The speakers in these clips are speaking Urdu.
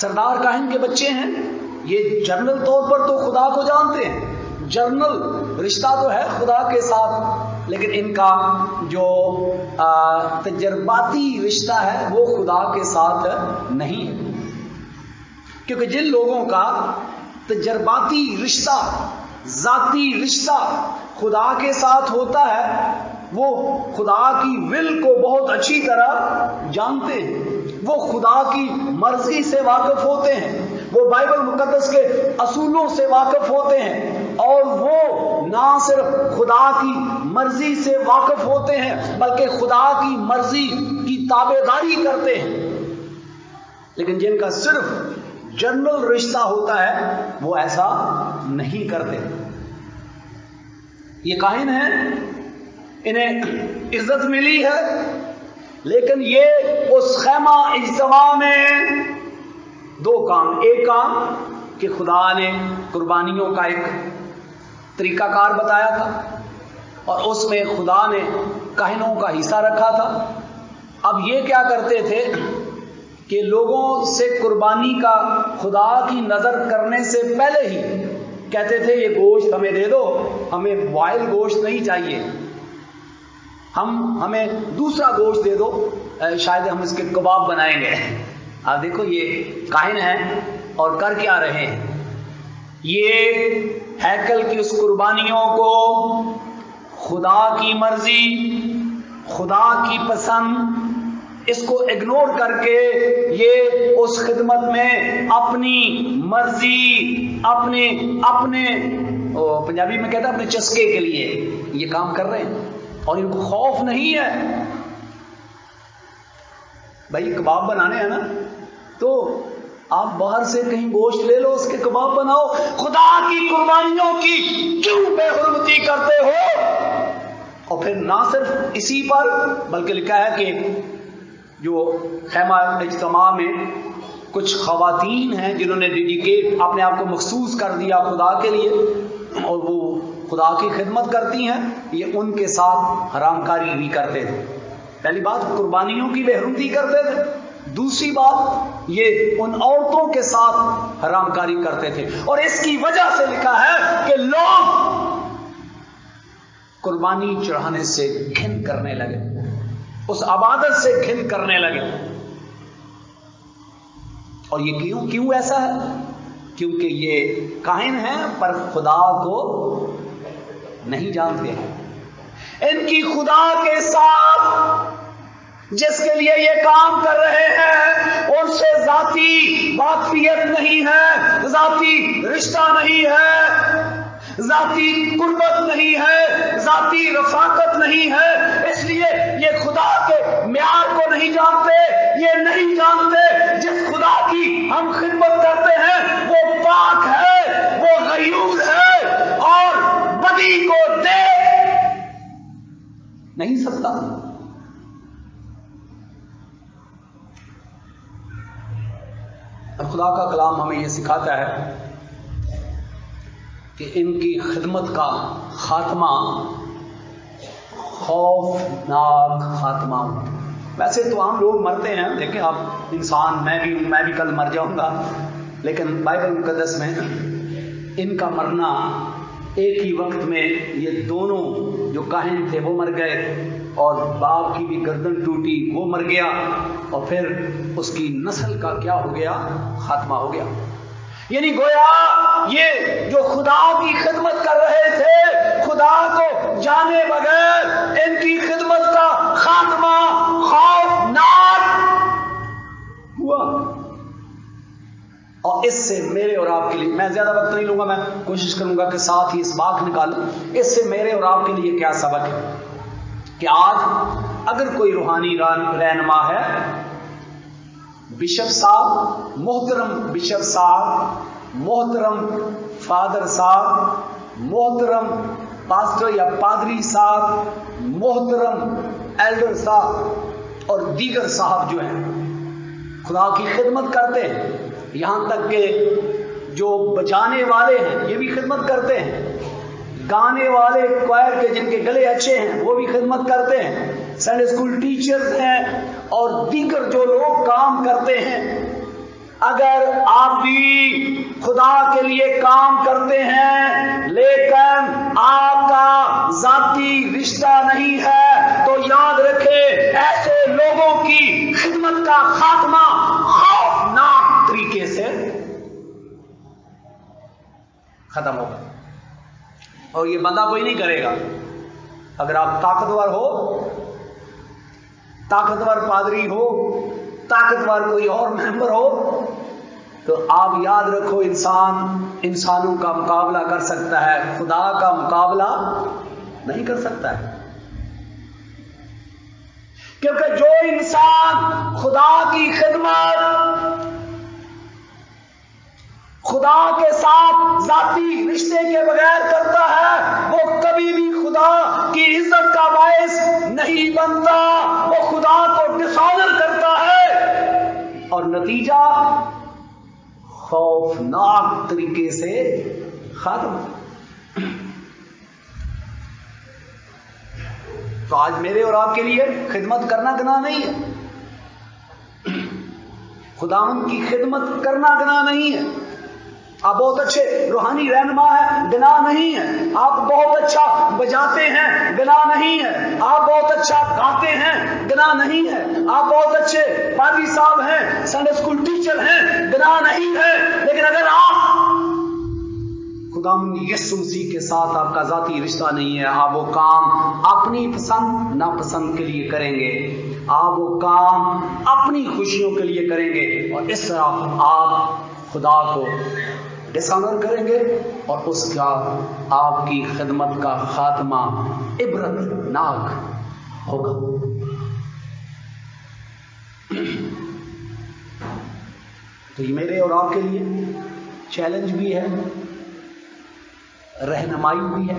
سردار کاہن کے بچے ہیں، یہ جنرل طور پر تو خدا کو جانتے ہیں، جنرل رشتہ تو ہے خدا کے ساتھ، لیکن ان کا جو تجرباتی رشتہ ہے وہ خدا کے ساتھ نہیں ہے، کیونکہ جن لوگوں کا تجرباتی رشتہ، ذاتی رشتہ خدا کے ساتھ ہوتا ہے، وہ خدا کی ول کو بہت اچھی طرح جانتے ہیں، وہ خدا کی مرضی سے واقف ہوتے ہیں، وہ بائبل مقدس کے اصولوں سے واقف ہوتے ہیں، اور وہ نہ صرف خدا کی مرضی سے واقف ہوتے ہیں بلکہ خدا کی مرضی کی تابعداری کرتے ہیں۔ لیکن جن کا صرف جنرل رشتہ ہوتا ہے وہ ایسا نہیں کرتے۔ یہ کاہن ہیں، انہیں عزت ملی ہے، لیکن یہ اس خیمہ اجتماع میں دو کام، ایک کام کہ خدا نے قربانیوں کا ایک طریقہ کار بتایا تھا اور اس میں خدا نے کاہنوں کا حصہ رکھا تھا۔ اب یہ کیا کرتے تھے کہ لوگوں سے قربانی کا خدا کی نظر کرنے سے پہلے ہی کہتے تھے یہ گوشت ہمیں دے دو، ہمیں بوائل گوشت نہیں چاہیے، ہمیں دوسرا گوشت دے دو، شاید ہم اس کے کباب بنائیں گے۔ آپ دیکھو یہ کاہن ہیں اور کر کیا رہے ہیں، یہ ہیکل کی اس قربانیوں کو خدا کی مرضی، خدا کی پسند، اس کو اگنور کر کے یہ اس خدمت میں اپنی مرضی، اپنے پنجابی میں کہتا ہے اپنے چسکے کے لیے یہ کام کر رہے ہیں، اور ان کو خوف نہیں ہے۔ بھائی کباب بنانے ہیں نا، تو آپ باہر سے کہیں گوشت لے لو، اس کے کباب بناؤ، خدا کی قربانیوں کی کیوں بے حرمتی کرتے ہو؟ اور پھر نہ صرف اسی پر بلکہ لکھا ہے کہ جو خیمہ اجتماع میں کچھ خواتین ہیں جنہوں نے ڈیڈیکیٹ اپنے آپ کو مخصوص کر دیا خدا کے لیے اور وہ خدا کی خدمت کرتی ہیں، یہ ان کے ساتھ حرام کاری بھی کرتے تھے۔ پہلی بات قربانیوں کی بے حرمتی کرتے تھے، دوسری بات یہ ان عورتوں کے ساتھ حرام کاری کرتے تھے، اور اس کی وجہ سے لکھا ہے کہ لوگ قربانی چڑھانے سے گھن کرنے لگے، اس عبادت سے گھن کرنے لگے۔ اور یہ کیوں ایسا ہے؟ کیونکہ یہ کاہن ہیں پر خدا کو نہیں جانتے ہیں۔ ان کی خدا کے ساتھ جس کے لیے یہ کام کر رہے ہیں ان سے ذاتی واقفیت نہیں ہے، ذاتی رشتہ نہیں ہے، ذاتی قربت نہیں ہے، ذاتی رفاقت نہیں ہے، اس لیے یہ خدا کے معیار کو نہیں جانتے۔ یہ نہیں جانتے جس خدا کی ہم خدمت کرتے ہیں وہ پاک ہے، وہ غیور ہے اور بدی کو دیکھ نہیں سکتا۔ خدا کا کلام ہمیں یہ سکھاتا ہے کہ ان کی خدمت کا خاتمہ خوفناک خاتمہ ہو۔ ویسے تو عام لوگ مرتے ہیں، دیکھیں آپ انسان، میں بھی کل مر جاؤں گا، لیکن بائبل مقدس میں ان کا مرنا ایک ہی وقت میں، یہ دونوں جو کاہن تھے وہ مر گئے اور باپ کی بھی گردن ٹوٹی، وہ مر گیا، اور پھر اس کی نسل کا کیا ہو گیا؟ خاتمہ ہو گیا۔ یعنی گویا یہ جو خدا کی خدمت کر رہے تھے، خدا کو جانے بغیر ان کی خدمت کا خاتمہ خوفناک ہوا۔ اور اس سے میرے اور آپ کے لیے، میں زیادہ وقت نہیں لوں گا، میں کوشش کروں گا کہ ساتھ ہی اس باغ نکالوں، اس سے میرے اور آپ کے لیے کیا سبق ہے کہ آج اگر کوئی روحانی رہنما ہے، بشپ صاحب، محترم بشپ صاحب، محترم فادر صاحب، محترم پاسٹر یا پادری صاحب، محترم ایلڈر صاحب اور دیگر صاحب جو ہیں خدا کی خدمت کرتے ہیں، یہاں تک کہ جو بجانے والے ہیں یہ بھی خدمت کرتے ہیں، گانے والے کوائر کے جن کے گلے اچھے ہیں وہ بھی خدمت کرتے ہیں، سنڈے اسکول ٹیچرز ہیں اور دیگر جو لوگ کام کرتے ہیں، اگر آپ بھی خدا کے لیے کام کرتے ہیں لیکن آپ کا ذاتی رشتہ نہیں ہے، تو یاد رکھے ایسے لوگوں کی خدمت کا خاتمہ خوفناک طریقے سے ختم ہوگا، اور یہ بندہ کوئی نہیں کرے گا۔ اگر آپ طاقتور ہو، طاقتور پادری ہو، طاقتور کوئی اور ممبر ہو، تو آپ یاد رکھو انسانوں کا مقابلہ کر سکتا ہے، خدا کا مقابلہ نہیں کر سکتا ہے، کیونکہ جو انسان خدا کی خدمت خدا کے ساتھ ذاتی رشتے کے بغیر کرتا ہے، وہ کبھی بھی خدا کی عزت کا باعث نہیں بنتا، وہ خدا کو ڈسآنر کرتا ہے، اور نتیجہ خوفناک طریقے سے ختم۔ تو آج میرے اور آپ کے لیے خدمت کرنا گناہ نہیں ہے، خداوند کی خدمت کرنا گناہ نہیں ہے۔ آپ بہت اچھے روحانی رہنما ہیں، گناہ نہیں ہے۔ آپ بہت اچھا بجاتے ہیں، گناہ نہیں ہے۔ آپ بہت اچھا گاتے ہیں، گناہ نہیں ہے۔ آپ بہت اچھے پادری صاحب ہیں، سنڈے اسکول ٹیچر ہیں، گناہ نہیں ہے۔ لیکن اگر آپ خداوند یسوع مسیح کے ساتھ آپ کا ذاتی رشتہ نہیں ہے، آپ وہ کام اپنی پسند ناپسند کے لیے کریں گے، آپ وہ کام اپنی خوشیوں کے لیے کریں گے، اور اس طرح آپ خدا کو ڈسآنر کریں گے، اور اس کا آپ کی خدمت کا خاتمہ عبرت ناک ہوگا۔ تو یہ میرے اور آپ کے لیے چیلنج بھی ہے، رہنمائی بھی ہے۔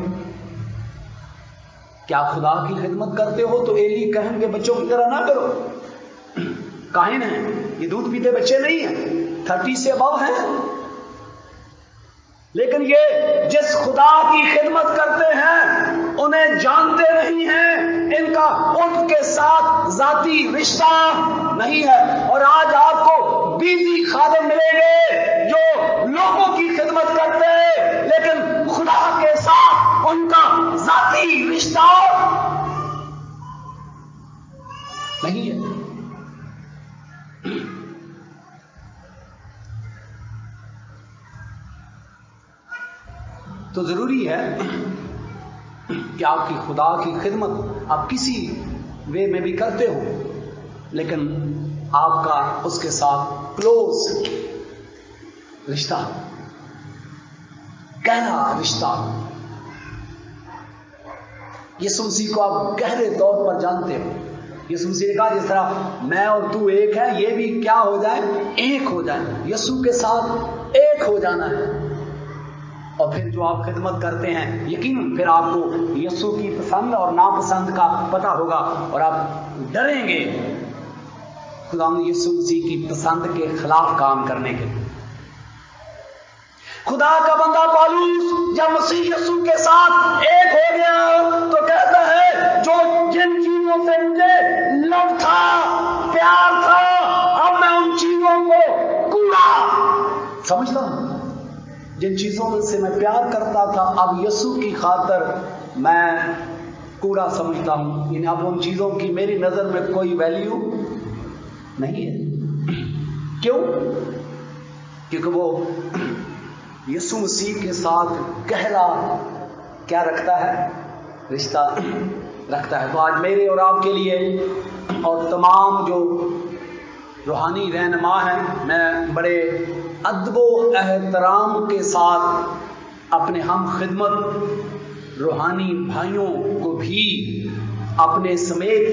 کیا خدا کی خدمت کرتے ہو تو ایلی کہن کے بچوں کی طرح نہ کرو۔ کاہن ہیں، یہ دودھ پیتے بچے نہیں ہیں، 30 سے ابو ہیں، لیکن یہ جس خدا کی خدمت کرتے ہیں انہیں جانتے نہیں ہیں، ان کا ان کے ساتھ ذاتی رشتہ نہیں ہے۔ اور آج آپ کو بیزی خادم ملیں گے جو لوگوں کی خدمت کرتے ہیں لیکن خدا کے ساتھ ان کا ذاتی رشتہ نہیں ہے۔ تو ضروری ہے کہ آپ کی خدا کی خدمت آپ کسی وے میں بھی کرتے ہو، لیکن آپ کا اس کے ساتھ کلوز رشتہ، گہرا رشتہ، یسوع مسیح کو آپ گہرے طور پر جانتے ہو۔ یسوع مسیح نے کہا جس طرح میں اور تو ایک ہے، یہ بھی کیا ہو جائے؟ ایک ہو جائے۔ یسوع کے ساتھ ایک ہو جانا ہے، اور پھر جو آپ خدمت کرتے ہیں یقیناً پھر آپ کو یسوع کی پسند اور ناپسند کا پتہ ہوگا، اور آپ ڈریں گے خداوند یسوع مسیح کی پسند کے خلاف کام کرنے کے۔ خدا کا بندہ پالوس جب مسیح یسوع کے ساتھ ایک ہو گیا تو کہتا ہے جو جن چیزوں سے مجھے لو تھا، پیار تھا، اب میں ان چیزوں کو کوڑا سمجھتا ہوں۔ جن چیزوں سے میں پیار کرتا تھا اب یسوع کی خاطر میں کوڑا سمجھتا ہوں، یعنی اب ان چیزوں کی میری نظر میں کوئی ویلیو نہیں ہے۔ کیوں؟ کیونکہ وہ یسوع مسیح کے ساتھ گہرا کیا رکھتا ہے؟ رشتہ رکھتا ہے۔ تو آج میرے اور آپ کے لیے اور تمام جو روحانی رہنما ہیں، میں بڑے ادب و احترام کے ساتھ اپنے ہم خدمت روحانی بھائیوں کو بھی اپنے سمیت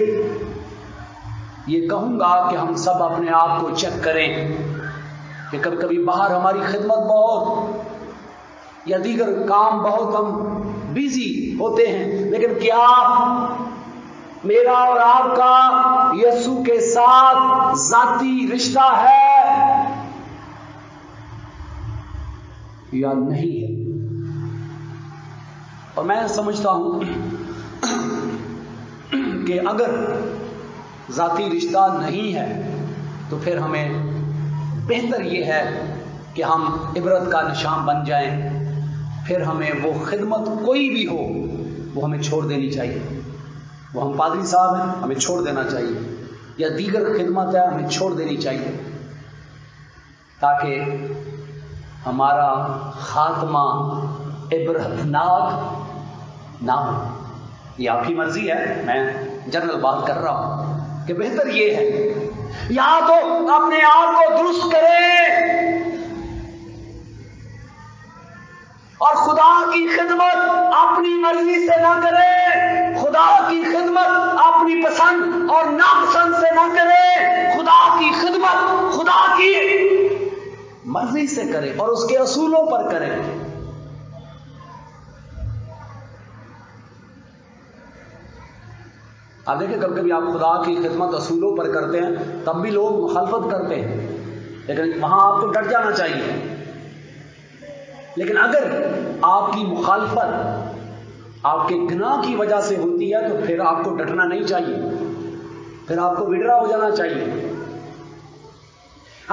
یہ کہوں گا کہ ہم سب اپنے آپ کو چیک کریں کہ کبھی کبھی باہر ہماری خدمت بہت یا دیگر کام بہت ہم بیزی ہوتے ہیں، لیکن کیا میرا اور آپ کا یسوع کے ساتھ ذاتی رشتہ ہے یا نہیں ہے؟ اور میں سمجھتا ہوں کہ اگر ذاتی رشتہ نہیں ہے تو پھر ہمیں بہتر یہ ہے کہ ہم عبرت کا نشان بن جائیں، پھر ہمیں وہ خدمت کوئی بھی ہو وہ ہمیں چھوڑ دینی چاہیے. وہ ہم پادری صاحب ہیں، ہمیں چھوڑ دینا چاہیے، یا دیگر خدمت ہے ہمیں چھوڑ دینی چاہیے، تاکہ ہمارا خاتمہ عبرتناک نہ ہو. یہ آپ کی مرضی ہے، میں جنرل بات کر رہا ہوں کہ بہتر یہ ہے یا تو اپنے آپ کو درست کرے اور خدا کی خدمت اپنی مرضی سے نہ کرے، خدا کی خدمت اپنی پسند اور ناپسند سے نہ کرے، خدا کی خدمت خدا کی مرضی سے کرے اور اس کے اصولوں پر کرے. آپ دیکھیں کبھی کبھی آپ خدا کی خدمت اصولوں پر کرتے ہیں تب بھی لوگ مخالفت کرتے ہیں، لیکن وہاں آپ کو ڈٹ جانا چاہیے. لیکن اگر آپ کی مخالفت آپ کے گناہ کی وجہ سے ہوتی ہے تو پھر آپ کو ڈٹنا نہیں چاہیے، پھر آپ کو وڈرا ہو جانا چاہیے.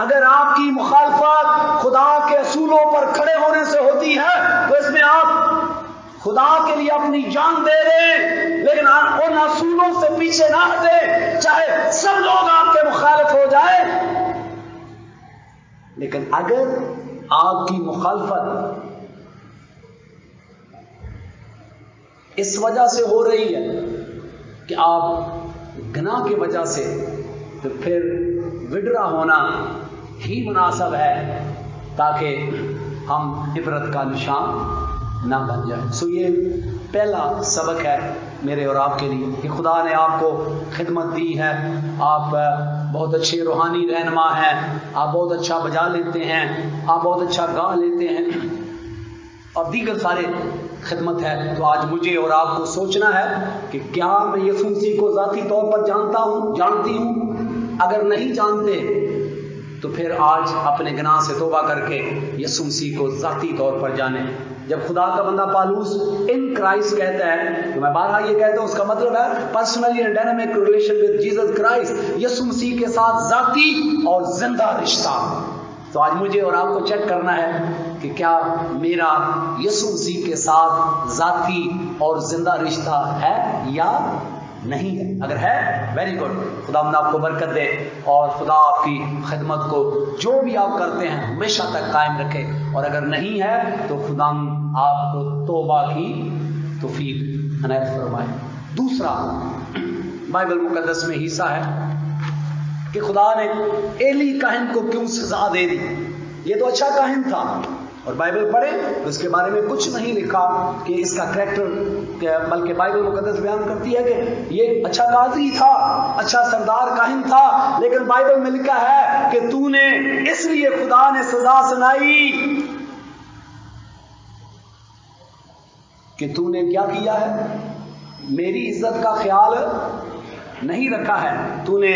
اگر آپ کی مخالفت خدا کے اصولوں پر کھڑے ہونے سے ہوتی ہے تو اس میں آپ خدا کے لیے اپنی جان دے دیں، لیکن ان اصولوں سے پیچھے نہ ہٹے، چاہے سب لوگ آپ کے مخالف ہو جائیں. لیکن اگر آپ کی مخالفت اس وجہ سے ہو رہی ہے کہ آپ گناہ کی وجہ سے، تو پھر وڈرا ہونا ہی مناسب ہے تاکہ ہم عبرت کا نشان نہ بن جائے. سو یہ پہلا سبق ہے میرے اور آپ کے لیے کہ خدا نے آپ کو خدمت دی ہے، آپ بہت اچھے روحانی رہنما ہیں، آپ بہت اچھا بجا لیتے ہیں، آپ بہت اچھا گا لیتے ہیں اور دیگر سارے خدمت ہے. تو آج مجھے اور آپ کو سوچنا ہے کہ کیا میں یسوع مسیح کو ذاتی طور پر جانتی ہوں؟ اگر نہیں جانتے تو پھر آج اپنے گناہ سے توبہ کر کے یسوع مسیح کو ذاتی طور پر جانیں. جب خدا کا بندہ پالوس ان کرائسٹ کہتا ہے تو میں بارہا یہ کہتا ہوں، اس کا مطلب ہے personally and dynamic relation with Jesus Christ, یسوع مسیح کے ساتھ ذاتی اور زندہ رشتہ. تو آج مجھے اور آپ کو چیک کرنا ہے کہ کیا میرا یسوع مسیح کے ساتھ ذاتی اور زندہ رشتہ ہے یا نہیں ہے. اگر ہے ویری گڈ، خدا آپ کو برکت دے اور خدا آپ کی خدمت کو جو بھی آپ کرتے ہیں ہمیشہ تک قائم رکھے. اور اگر نہیں ہے تو خدا آپ کو توبہ کی توفیق عنایت فرمائے. دوسرا بائبل مقدس میں حصہ ہے کہ خدا نے ایلی کاہن کو کیوں سزا دے دی. یہ تو اچھا کاہن تھا، اور بائبل پڑھیں تو اس کے بارے میں کچھ نہیں لکھا کہ اس کا کریکٹر، بلکہ بائبل مقدس بیان کرتی ہے کہ یہ اچھا قاضی تھا، اچھا سردار کاہن تھا، لیکن بائبل میں لکھا ہے کہ تو نے اس لیے خدا نے سزا سنائی کہ تو نے کیا کیا ہے؟ میری عزت کا خیال نہیں رکھا ہے، تو نے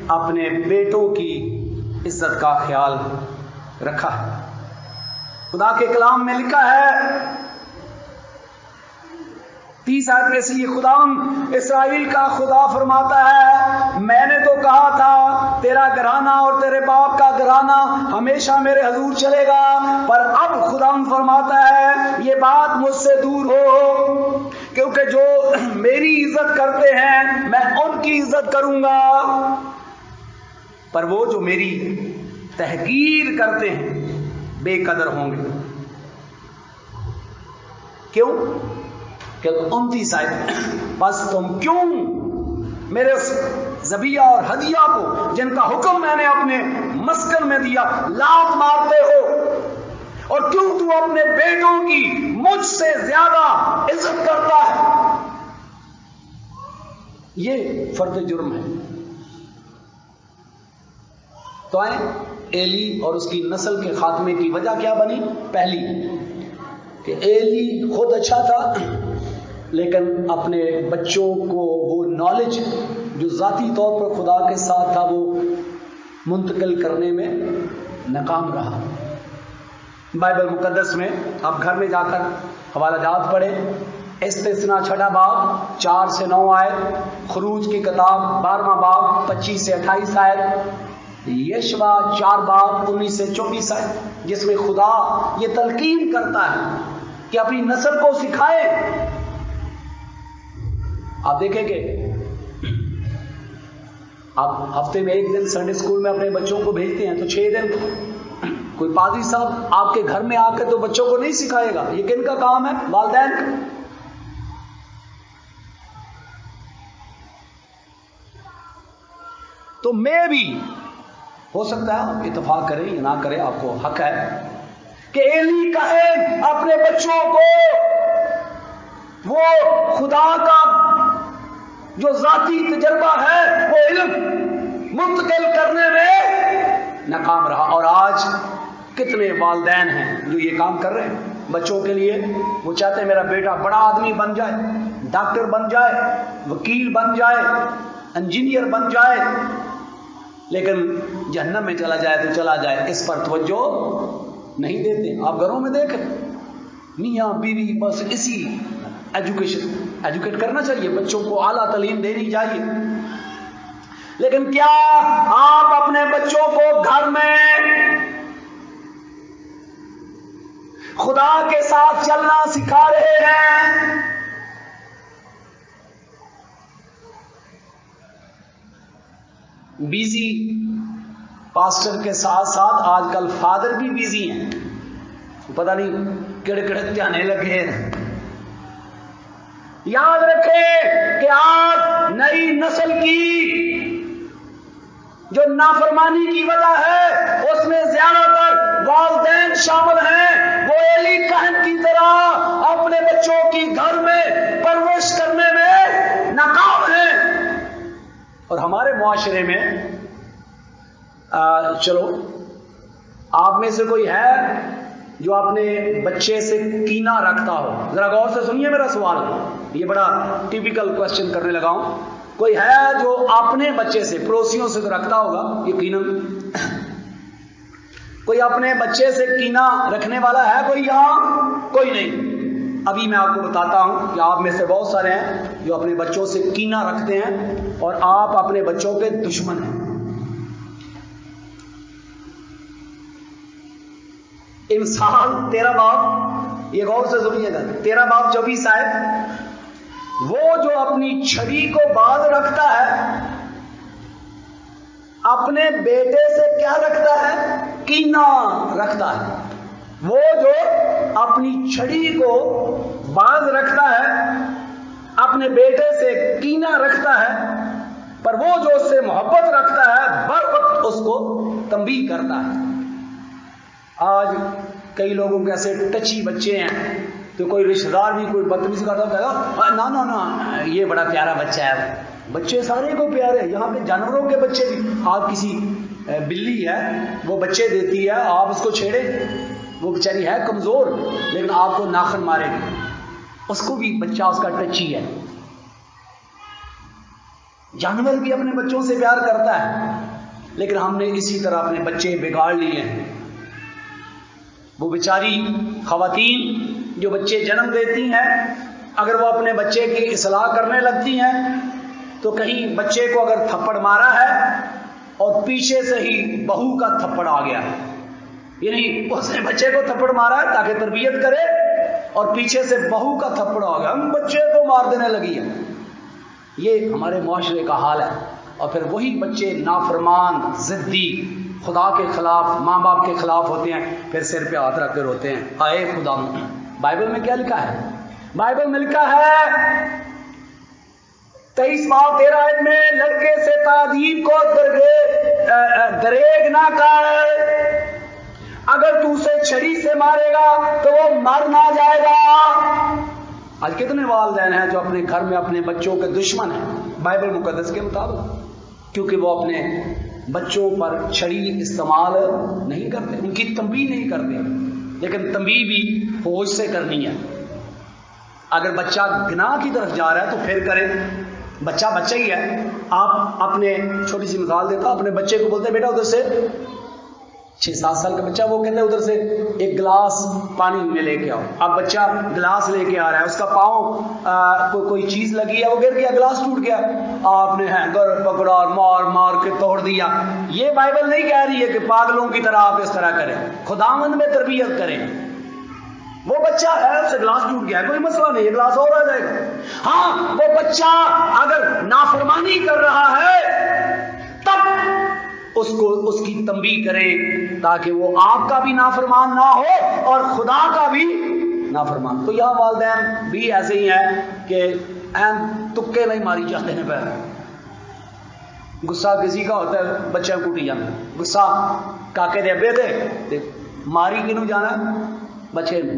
اپنے بیٹوں کی عزت کا خیال رکھا ہے. خدا کے کلام میں لکھا ہے 30 آیت میں سے، یہ خدا اسرائیل کا خدا فرماتا ہے، میں نے تو کہا تھا تیرا گھرانہ اور تیرے باپ کا گھرانہ ہمیشہ میرے حضور چلے گا، پر اب خدا فرماتا ہے یہ بات مجھ سے دور ہو، کیونکہ جو میری عزت کرتے ہیں میں ان کی عزت کروں گا، پر وہ جو میری تحقیر کرتے ہیں بے قدر ہوں گے. کیوں؟ کہ 29 آیت، بس تم کیوں میرے ذبیحہ اور ہدیہ کو جن کا حکم میں نے اپنے مسکن میں دیا لات مارتے ہو، اور کیوں تو اپنے بیٹوں کی مجھ سے زیادہ عزت کرتا ہے؟ یہ فرد جرم ہے. تو آئیں ایلی اور اس کی نسل کے خاتمے کی وجہ کیا بنی؟ پہلی کہ ایلی خود اچھا تھا لیکن اپنے بچوں کو وہ نالج جو ذاتی طور پر خدا کے ساتھ تھا وہ منتقل کرنے میں ناکام رہا. بائبل مقدس میں آپ گھر میں جا کر حوالہ جات پڑھیں، استثنا 6 باب 4 سے 9 آیت، خروج کی کتاب 12واں باب 25 سے 28 آیت، یشوا 4:19 سے 24 ہے، جس میں خدا یہ تلقین کرتا ہے کہ اپنی نسل کو سکھائے. آپ دیکھیں کہ آپ ہفتے میں 1 دن سنڈے اسکول میں اپنے بچوں کو بھیجتے ہیں، تو 6 دن کوئی پادری صاحب آپ کے گھر میں آ کے تو بچوں کو نہیں سکھائے گا. یہ کن کا کام ہے؟ والدین کا. تو میں بھی ہو سکتا ہے آپ اتفاق کریں یا نہ کریں، آپ کو حق ہے کہ ایلی کہے اپنے بچوں کو وہ خدا کا جو ذاتی تجربہ ہے وہ علم منتقل کرنے میں ناکام رہا. اور آج کتنے والدین ہیں جو یہ کام کر رہے ہیں بچوں کے لیے. وہ چاہتے ہیں میرا بیٹا بڑا آدمی بن جائے، ڈاکٹر بن جائے، وکیل بن جائے، انجینئر بن جائے، لیکن جہنم میں چلا جائے تو چلا جائے، اس پر توجہ نہیں دیتے. آپ گھروں میں دیکھیں، میاں بیوی بس اسی ایجوکیٹ کرنا چاہیے، بچوں کو اعلیٰ تعلیم دینی چاہیے، لیکن کیا آپ اپنے بچوں کو گھر میں خدا کے ساتھ چلنا سکھا رہے ہیں؟ بیزی پاسٹر کے ساتھ ساتھ آج کل فادر بھی بیزی ہیں، پتہ نہیں کڑے کڑے جانے لگے ہیں. یاد رکھیں کہ آج نئی نسل کی جو نافرمانی کی وجہ ہے اس میں زیادہ تر والدین شامل ہیں. وہ ایلی کہن کی طرح اپنے بچوں کی گھر میں پرورش کرنے میں ناکام ہیں. اور ہمارے معاشرے میں چلو آپ میں سے کوئی ہے جو اپنے بچے سے کینہ رکھتا ہو؟ ذرا غور سے سنیے میرا سوال، یہ بڑا ٹیپیکل کوشچن کرنے لگا ہوں. کوئی ہے جو اپنے بچے سے، پڑوسیوں سے تو رکھتا ہوگا یقیناً، کوئی اپنے بچے سے کینہ رکھنے والا ہے کوئی یہاں؟ کوئی نہیں. ابھی میں آپ کو بتاتا ہوں کہ آپ میں سے بہت سارے ہیں جو اپنے بچوں سے کینہ رکھتے ہیں اور آپ اپنے بچوں کے دشمن ہیں. انسان 13 باب، یہ غور سے سنیے گا، 13 باب 24 آیت، وہ جو اپنی چھڑی کو باز رکھتا ہے اپنے بیٹے سے کیا رکھتا ہے؟ کینہ رکھتا ہے. وہ جو اپنی چھڑی کو باز رکھتا ہے اپنے بیٹے سے کینہ رکھتا ہے، پر وہ جو اس سے محبت رکھتا ہے بر وقت اس کو تنبیہ کرتا ہے. آج کئی لوگوں کے ایسے ٹچی بچے ہیں تو کوئی رشتہ دار بھی کوئی بدتمیزی کرتا ہے، کہا نا یہ بڑا پیارا بچہ ہے. بچے سارے کو پیارے ہیں، یہاں پہ جانوروں کے بچے بھی. آپ کسی بلی ہے وہ بچے دیتی ہے، آپ اس کو چھیڑے، وہ بیچاری ہے کمزور لیکن آپ کو ناخن مارے گی، اس کو بھی بچہ اس کا ٹچی ہے. جانور بھی اپنے بچوں سے پیار کرتا ہے، لیکن ہم نے اسی طرح اپنے بچے بگاڑ لیے ہیں. وہ بیچاری خواتین جو بچے جنم دیتی ہیں، اگر وہ اپنے بچے کی اصلاح کرنے لگتی ہیں تو کہیں بچے کو اگر تھپڑ مارا ہے اور پیچھے سے ہی بہو کا تھپڑ آ گیا ہے، یعنی اس نے بچے کو تھپڑ مارا ہے تاکہ تربیت کرے اور پیچھے سے بہو کا تھپڑ آ گیا، ہم بچے کو مار دینے لگی ہے. یہ ہمارے معاشرے کا حال ہے. اور پھر وہی بچے نافرمان، ضدی، خدا کے خلاف، ماں باپ کے خلاف ہوتے ہیں، پھر سر پہ ہاتھ رکھ کر روتے ہیں، آئے خدا. بائبل میں کیا لکھا ہے؟ بائبل میں لکھا ہے 23 باب 13 آیت میں، لڑکے سے تعذیب کو دریغ نہ کر، اگر تو اسے چھری سے مارے گا تو وہ مر نہ جائے گا. آج کتنے والدین ہیں جو اپنے گھر میں اپنے بچوں کے دشمن ہیں بائبل مقدس کے مطابق، کیونکہ وہ اپنے بچوں پر چھڑی استعمال نہیں کرتے، ان کی تنبیہ نہیں کرتے. لیکن تنبیہ بھی ہوش سے کرنی ہے. اگر بچہ گناہ کی طرف جا رہا ہے تو پھر کرے، بچہ بچہ ہی ہے. آپ اپنے چھوٹی سی مثال دیتا ہوں، اپنے بچے کو بولتے ہیں بیٹا ادھر سے، 6-7 سال کا بچہ، وہ کہتا ہے ادھر سے ایک گلاس پانی میں لے کے آؤ. اب بچہ گلاس لے کے آ رہا ہے، اس کا پاؤں کوئی چیز لگی ہے، وہ گر گیا، گلاس ٹوٹ گیا، آپ نے ہینگر پکڑا اور مار مار کے توڑ دیا. یہ بائبل نہیں کہہ رہی ہے کہ پاگلوں کی طرح آپ اس طرح کریں، خداوند میں تربیت کریں. وہ بچہ ہے، اس سے گلاس ٹوٹ گیا ہے، کوئی مسئلہ نہیں، یہ گلاس اور آ جائے گا. ہاں وہ بچہ اگر نافرمانی کر رہا ہے تب اس کی تنبیہ کریں تاکہ وہ آپ کا بھی نافرمان نہ ہو اور خدا کا بھی نافرمان. تو یہاں والدین بھی ایسے ہی ہیں کہ تکے نہیں ماری جاتے ہیں. پیر غصہ کسی کا ہوتا ہے بچہ کوٹی جانا، غصہ کاکے دے ابے دے ماری کنوں جانا بچے میں.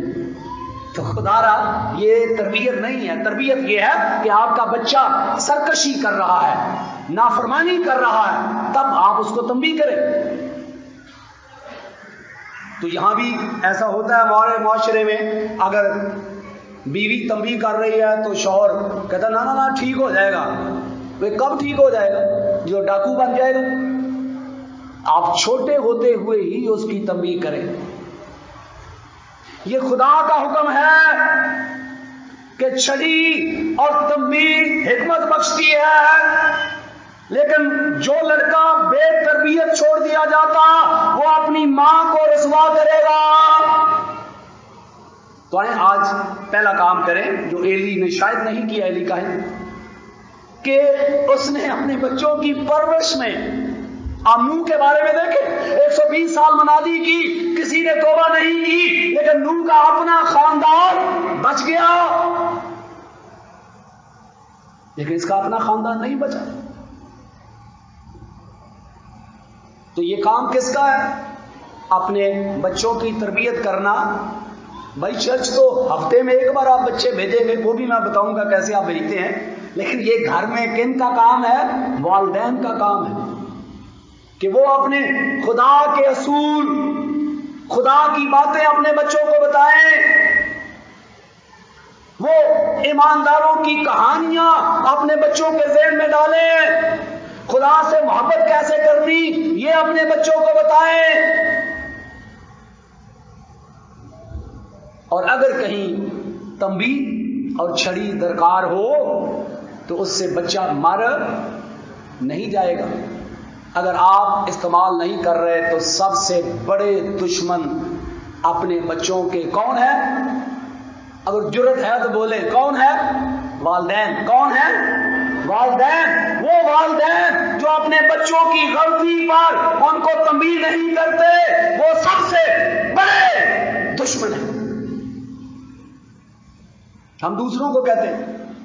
تو خدا را یہ تربیت نہیں ہے. تربیت یہ ہے کہ آپ کا بچہ سرکشی کر رہا ہے، نافرمانی کر رہا ہے، تب آپ اس کو تنبیہ کریں. تو یہاں بھی ایسا ہوتا ہے ہمارے معاشرے میں، اگر بیوی تنبیہ کر رہی ہے تو شوہر کہتا نا نا نا ٹھیک ہو جائے گا. کب ٹھیک ہو جائے گا؟ جو ڈاکو بن جائے گا. آپ چھوٹے ہوتے ہوئے ہی اس کی تنبیہ کریں. یہ خدا کا حکم ہے کہ چھڑی اور تنبیہ حکمت بخشتی ہے، لیکن جو لڑکا بے تربیت چھوڑ دیا جاتا وہ اپنی ماں کو رسوا کرے گا. تو آئیں آج پہلا کام کریں جو ایلی نے شاید نہیں کیا. ایلی کا ہے کہ اس نے اپنے بچوں کی پرورش میں، آپ نوح کے بارے میں دیکھیں، 120 سال منادی کی، کسی نے توبہ نہیں کی، لیکن نوح کا اپنا خاندان بچ گیا، لیکن اس کا اپنا خاندان نہیں بچا. تو یہ کام کس کا ہے؟ اپنے بچوں کی تربیت کرنا. بھائی چرچ تو ہفتے میں ایک بار آپ بچے بھیجیں گے، وہ بھی میں بتاؤں گا کیسے آپ بھیجتے ہیں، لیکن یہ گھر میں کن کا کام ہے؟ والدین کا کام ہے کہ وہ اپنے خدا کے اصول، خدا کی باتیں اپنے بچوں کو بتائیں. وہ ایمانداروں کی کہانیاں اپنے بچوں کے ذہن میں ڈالیں. خدا سے محبت کیسے کرنی یہ اپنے بچوں کو بتائیں. اور اگر کہیں تنبیہ اور چھڑی درکار ہو تو اس سے بچہ مر نہیں جائے گا. اگر آپ استعمال نہیں کر رہے تو سب سے بڑے دشمن اپنے بچوں کے کون ہے؟ اگر جرت ہے تو بولے کون ہے؟ والدین. کون ہے؟ والدین. وہ والدین جو اپنے بچوں کی غلطی پر ان کو تنبیہ نہیں کرتے وہ سب سے بڑے دشمن ہیں. ہم دوسروں کو کہتے ہیں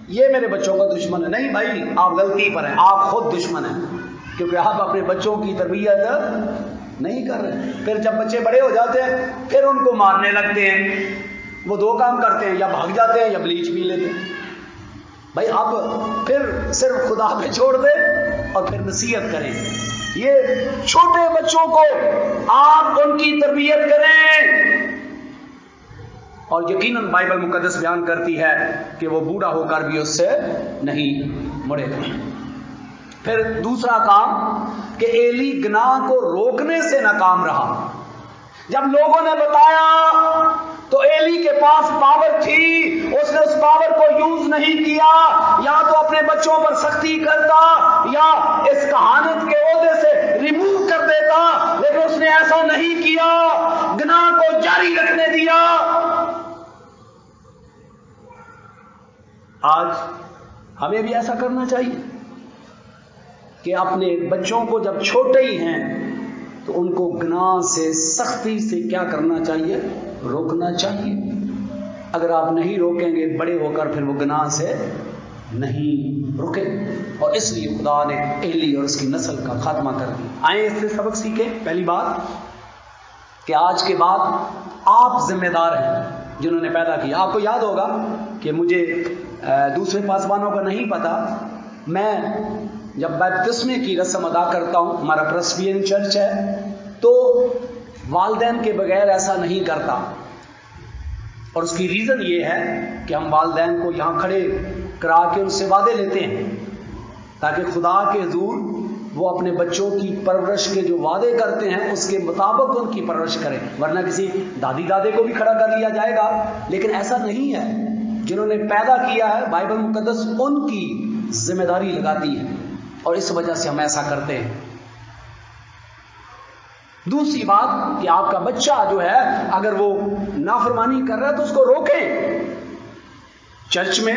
یہ میرے بچوں کا دشمن ہے. نہیں بھائی، آپ غلطی پر ہیں، آپ خود دشمن ہیں، کیونکہ آپ اپنے بچوں کی تربیت نہیں کر رہے. پھر جب بچے بڑے ہو جاتے ہیں پھر ان کو مارنے لگتے ہیں. وہ دو کام کرتے ہیں، یا بھاگ جاتے ہیں یا بلیچ پی لیتے ہیں. بھائی آپ پھر صرف خدا پہ چھوڑ دیں اور پھر نصیحت کریں. یہ چھوٹے بچوں کو آپ ان کی تربیت کریں. اور یقیناً بائبل مقدس بیان کرتی ہے کہ وہ بوڑھا ہو کر بھی اس سے نہیں مڑے گا. پھر دوسرا کام کہ ایلی گناہ کو روکنے سے ناکام رہا. جب لوگوں نے بتایا تو ایلی کے پاس پاور تھی، اس نے اس پاور کو یوز نہیں کیا. یا تو اپنے بچوں پر سختی کرتا یا اس کہانت کے عہدے سے ریموو کر دیتا، لیکن اس نے ایسا نہیں کیا، گناہ کو جاری رکھنے دیا. آج ہمیں بھی ایسا کرنا چاہیے کہ اپنے بچوں کو جب چھوٹے ہی ہیں تو ان کو گناہ سے سختی سے کیا کرنا چاہیے؟ روکنا چاہیے. اگر آپ نہیں روکیں گے بڑے ہو کر پھر وہ گناہ سے نہیں رکے. اور اس لیے خدا نے ایلی اور اس کی نسل کا خاتمہ کر دیا. آئیں اس سے سبق سیکھیں. پہلی بات کہ آج کے بعد آپ ذمہ دار ہیں جنہوں نے پیدا کیا. آپ کو یاد ہوگا کہ مجھے دوسرے پاسبانوں کا نہیں پتا، میں جب بپتسمے کی رسم ادا کرتا ہوں، ہمارا پریسبیرین چرچ ہے، تو والدین کے بغیر ایسا نہیں کرتا. اور اس کی ریزن یہ ہے کہ ہم والدین کو یہاں کھڑے کرا کے ان سے وعدے لیتے ہیں تاکہ خدا کے حضور وہ اپنے بچوں کی پرورش کے جو وعدے کرتے ہیں اس کے مطابق ان کی پرورش کریں. ورنہ کسی دادی دادے کو بھی کھڑا کر لیا جائے گا، لیکن ایسا نہیں ہے. جنہوں نے پیدا کیا ہے بائبل مقدس ان کی ذمہ داری لگاتی ہے، اور اس وجہ سے ہم ایسا کرتے ہیں. دوسری بات کہ آپ کا بچہ جو ہے اگر وہ نافرمانی کر رہا ہے تو اس کو روکیں. چرچ میں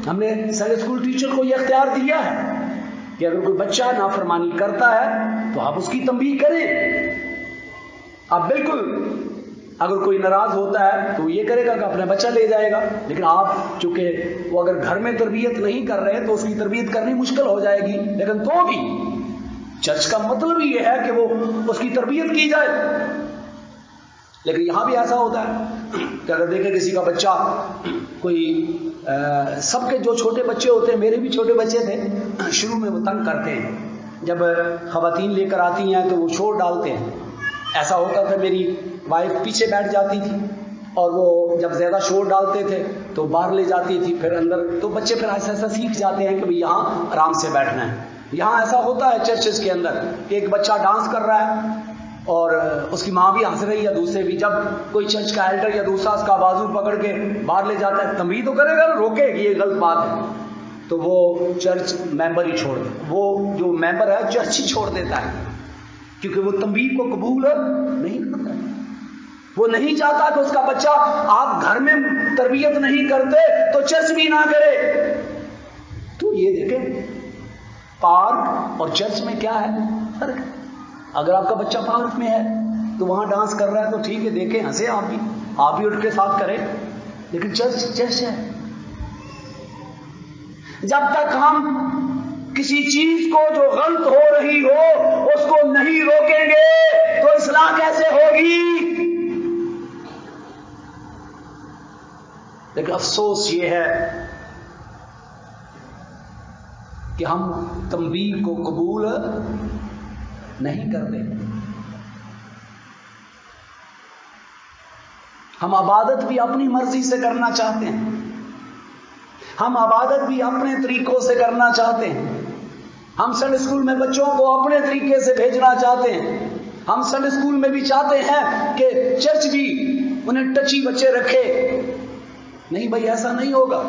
ہم نے سنڈے اسکول ٹیچر کو یہ اختیار دیا ہے کہ اگر کوئی بچہ نافرمانی کرتا ہے تو آپ اس کی تنبیہ کریں. آپ بالکل اگر کوئی ناراض ہوتا ہے تو یہ کرے گا کہ اپنا بچہ لے جائے گا، لیکن آپ چونکہ وہ اگر گھر میں تربیت نہیں کر رہے تو اس کی تربیت کرنی مشکل ہو جائے گی. لیکن تو بھی چرچ کا مطلب یہ ہے کہ وہ اس کی تربیت کی جائے. لیکن یہاں بھی ایسا ہوتا ہے کہ اگر دیکھیں کسی کا بچہ کوئی سب کے جو چھوٹے بچے ہوتے ہیں، میرے بھی چھوٹے بچے تھے، شروع میں وہ تنگ کرتے ہیں. جب خواتین لے کر آتی ہیں تو وہ شور ڈالتے ہیں. ایسا ہوتا تھا میری وائف پیچھے بیٹھ جاتی تھی اور وہ جب زیادہ شور ڈالتے تھے تو باہر لے جاتی تھی، پھر اندر. تو بچے پھر ایسا ایسا سیکھ جاتے ہیں کہ بھئی یہاں آرام سے بیٹھنا ہے. یہاں ایسا ہوتا ہے چرچز کے اندر کہ ایک بچہ ڈانس کر رہا ہے اور اس کی ماں بھی ہنس رہی ہے، دوسرے بھی. جب کوئی چرچ کا ایلڈر یا دوسرا اس کا بازو پکڑ کے باہر لے جاتا ہے، تنبیہ تو کرے گا، روکے کہ یہ غلط بات ہے، تو وہ چرچ ممبر ہی چھوڑ دے، وہ جو ممبر ہے چرچ ہی چھوڑ دیتا ہے، کیونکہ وہ تنبیہ کو قبول نہیں کرتا. وہ نہیں چاہتا کہ اس کا بچہ، آپ گھر میں تربیت نہیں کرتے تو چرچ بھی نہ کرے. تو یہ دیکھیں پارک اور چرچ میں کیا ہے فرق. اگر آپ کا بچہ پارک میں ہے تو وہاں ڈانس کر رہا ہے تو ٹھیک ہے، دیکھیں ہنسے، آپ بھی اٹھ کے ساتھ کریں. لیکن چرچ ہے. جب تک ہم کسی چیز کو جو غلط ہو رہی ہو اس کو نہیں روکیں گے تو اصلاح کیسے ہوگی. لیکن افسوس یہ ہے کہ ہم تنبیہ کو قبول نہیں کرتے. ہم عبادت بھی اپنی مرضی سے کرنا چاہتے ہیں، ہم عبادت بھی اپنے طریقوں سے کرنا چاہتے ہیں. ہم سنڈے اسکول میں بچوں کو اپنے طریقے سے بھیجنا چاہتے ہیں. ہم سنڈے اسکول میں بھی چاہتے ہیں کہ چرچ بھی انہیں ٹچی بچے رکھے. نہیں بھائی، ایسا نہیں ہوگا.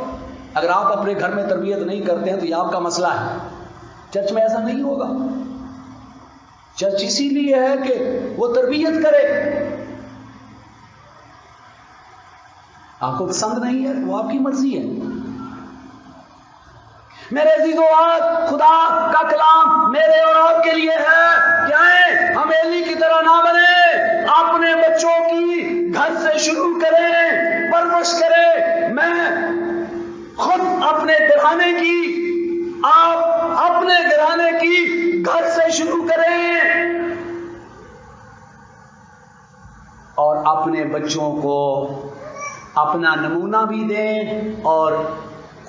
اگر آپ اپنے گھر میں تربیت نہیں کرتے ہیں تو یہ آپ کا مسئلہ ہے. چرچ میں ایسا نہیں ہوگا. چرچ اسی لیے ہے کہ وہ تربیت کرے. آپ کو پسند نہیں ہے وہ آپ کی مرضی ہے. میرے عزیزو، آج خدا کا کلام میرے اور آپ کے لیے ہے کہ آئیں ہم ایلی کی طرح نہ بنے، اپنے بچوں کی گھر سے شروع کریں، پرورش کریں. میں خود اپنے گھرانے کی، آپ اپنے گھرانے کی گھر سے شروع کریں اور اپنے بچوں کو اپنا نمونہ بھی دیں اور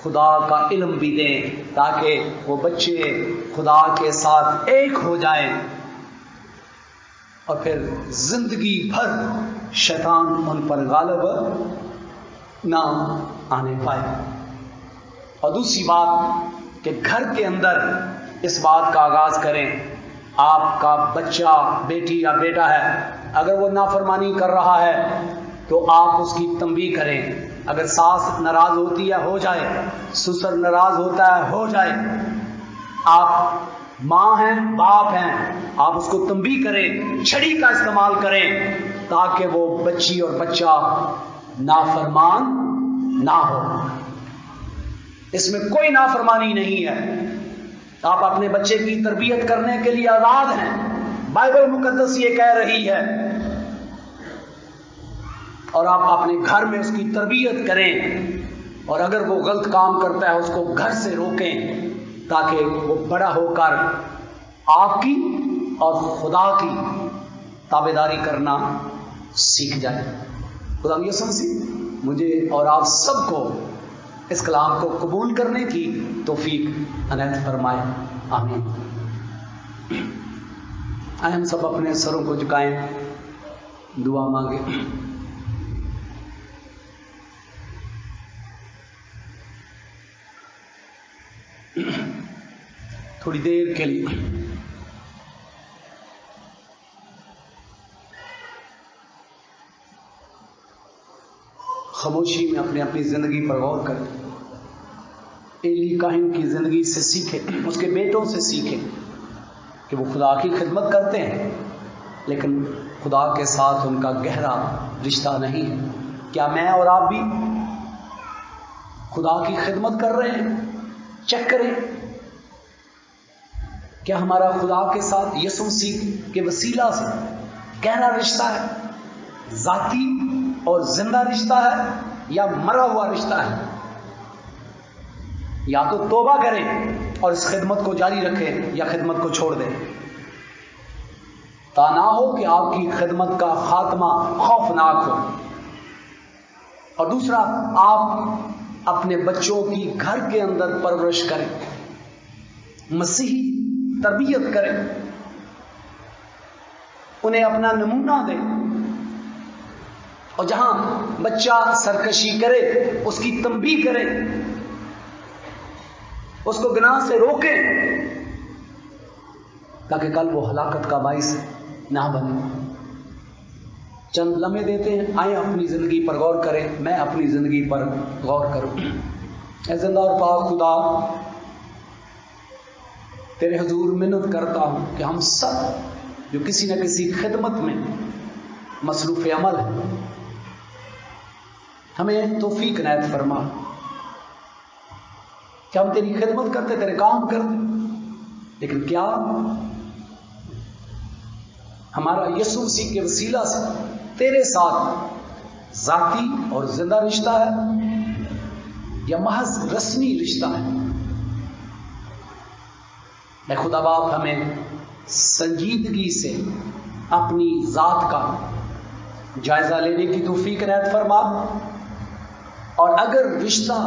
خدا کا علم بھی دیں، تاکہ وہ بچے خدا کے ساتھ ایک ہو جائیں اور پھر زندگی بھر شیطان ان پر غالب نہ آنے پائے. اور دوسری بات کہ گھر کے اندر اس بات کا آغاز کریں. آپ کا بچہ، بیٹی یا بیٹا ہے، اگر وہ نافرمانی کر رہا ہے تو آپ اس کی تنبیہ کریں. اگر ساس ناراض ہوتی ہے ہو جائے، سسر ناراض ہوتا ہے ہو جائے، آپ ماں ہیں، باپ ہیں، آپ اس کو تنبیہ کریں، چھڑی کا استعمال کریں تاکہ وہ بچی اور بچہ نافرمان نہ ہو. اس میں کوئی نافرمانی نہیں ہے. آپ اپنے بچے کی تربیت کرنے کے لیے آزاد ہیں. بائبل مقدس یہ کہہ رہی ہے، اور آپ اپنے گھر میں اس کی تربیت کریں. اور اگر وہ غلط کام کرتا ہے اس کو گھر سے روکیں تاکہ وہ بڑا ہو کر آپ کی اور خدا کی تابعداری کرنا سیکھ جائے. خدا یسوع مسیح مجھے اور آپ سب کو اس کلام کو قبول کرنے کی توفیق عنایت فرمائے. آمین. آئے ہم سب اپنے سروں کو جھکائیں، دعا مانگیں. تھوڑی دیر کے لیے خاموشی میں اپنی زندگی پر غور کریں. ایلی کاہن کی زندگی سے سیکھیں، اس کے بیٹوں سے سیکھیں کہ وہ خدا کی خدمت کرتے ہیں لیکن خدا کے ساتھ ان کا گہرا رشتہ نہیں ہے۔ کیا میں اور آپ بھی خدا کی خدمت کر رہے ہیں؟ چیک کریں، کیا ہمارا خدا کے ساتھ یسوع مسیح کے وسیلہ سے گہرا رشتہ ہے، ذاتی اور زندہ رشتہ ہے یا مرا ہوا رشتہ ہے؟ یا تو توبہ کریں اور اس خدمت کو جاری رکھیں یا خدمت کو چھوڑ دیں، تا نہ ہو کہ آپ کی خدمت کا خاتمہ خوفناک ہو۔ اور دوسرا، آپ اپنے بچوں کی گھر کے اندر پرورش کریں، مسیحی تربیت کریں، انہیں اپنا نمونہ دیں، اور جہاں بچہ سرکشی کرے اس کی تنبیہ کریں، اس کو گناہ سے روکیں تاکہ کل وہ ہلاکت کا باعث نہ بنے۔ چند لمحے دیتے ہیں، آئیں اپنی زندگی پر غور کریں، میں اپنی زندگی پر غور کروں۔ اے زندہ اور پاک خدا، تیرے حضور منت کرتا ہوں کہ ہم سب جو کسی نہ کسی خدمت میں مصروف عمل ہیں، ہمیں توفیق عنایت فرما کہ ہم تیری خدمت کرتے، تیرے کام کرتے، لیکن کیا ہمارا یسوع مسیح کے وسیلہ سے تیرے ساتھ ذاتی اور زندہ رشتہ ہے یا محض رسمی رشتہ ہے؟ اے خدا باپ، ہمیں سنجیدگی سے اپنی ذات کا جائزہ لینے کی توفیق عنایت فرما، اور اگر رشتہ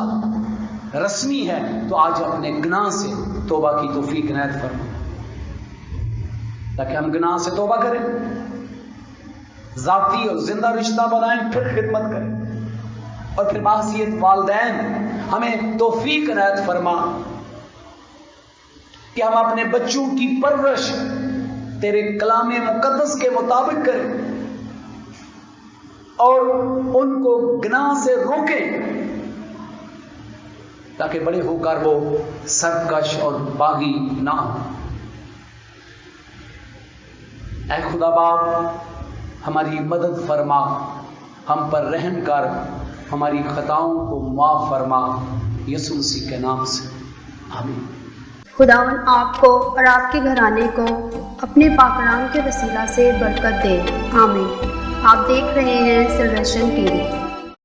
رسمی ہے تو آج اپنے گناہ سے توبہ کی توفیق عنایت فرما، تاکہ ہم گناہ سے توبہ کریں، ذاتی اور زندہ رشتہ بنائیں، پھر خدمت کریں، اور پھر بحیثیت والدین ہمیں توفیق عنایت فرما کہ ہم اپنے بچوں کی پرورش تیرے کلام مقدس کے مطابق کریں اور ان کو گناہ سے روکیں، تاکہ بڑے ہو کر وہ سرکش اور باغی نہ ہوں۔ اے خدا باپ، ہماری مدد فرما، ہم پر رحم کر، ہماری خطاؤں کو معاف فرما، یسوع مسیح کے نام سے آمین۔ خداوند آپ کو اور آپ کے گھرانے کو اپنے پاکلام کے وسیلہ سے برکت دے، آمین۔ آپ دیکھ رہے ہیں سلویشن ٹی وی۔